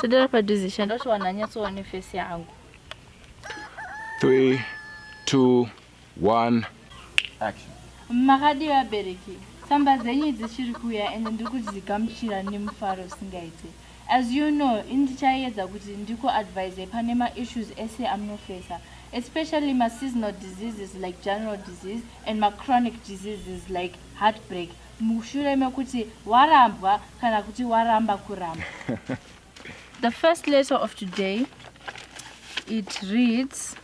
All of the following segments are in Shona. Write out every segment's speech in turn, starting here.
So there are decision. Don't want to so on face yangu. 3, 2, 1, action. Makadi wa bereki. Samba zenye zishiri kuya ende nduku zikamchira ni mfaro singaite. As you know, indichayeza kuti ndiko advise panema issues ese amnofesa, especially my seasonal diseases like general disease and my chronic diseases like heartbreak. Mushure mekuti warambwa kana kuti waramba kuramba. The first letter of today, it reads,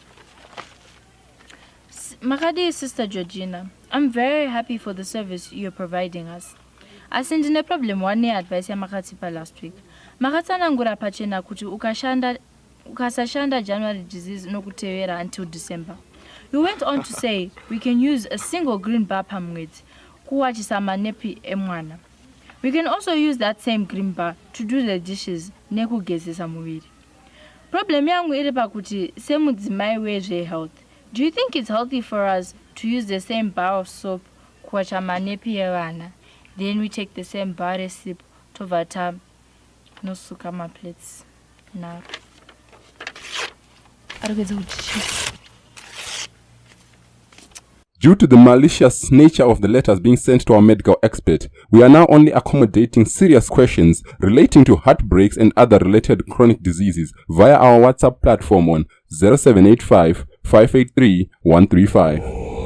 Makadi Sister Georgina, I'm very happy for the service you're providing us. I sent in a problem one year advice ya Makatipa last week. Makatana ngura pachena kuti ukasashanda January disease no kutewera until December. You went on to say we can use a single green bar per mwezi kuwachisama nepi emwana. We can also use that same green bar to do the dishes nekugezesa muviri. Problem yangu iri pakuti semudzimai wezve health. Do you think it's healthy for us to use the same bar of soap kuwachama nepi evana? Then we take the same bar recipe to vata no sukama plates. Now. Due to the malicious nature of the letters being sent to our medical expert, we are now only accommodating serious questions relating to heartbreaks and other related chronic diseases via our WhatsApp platform on 0785 583 135.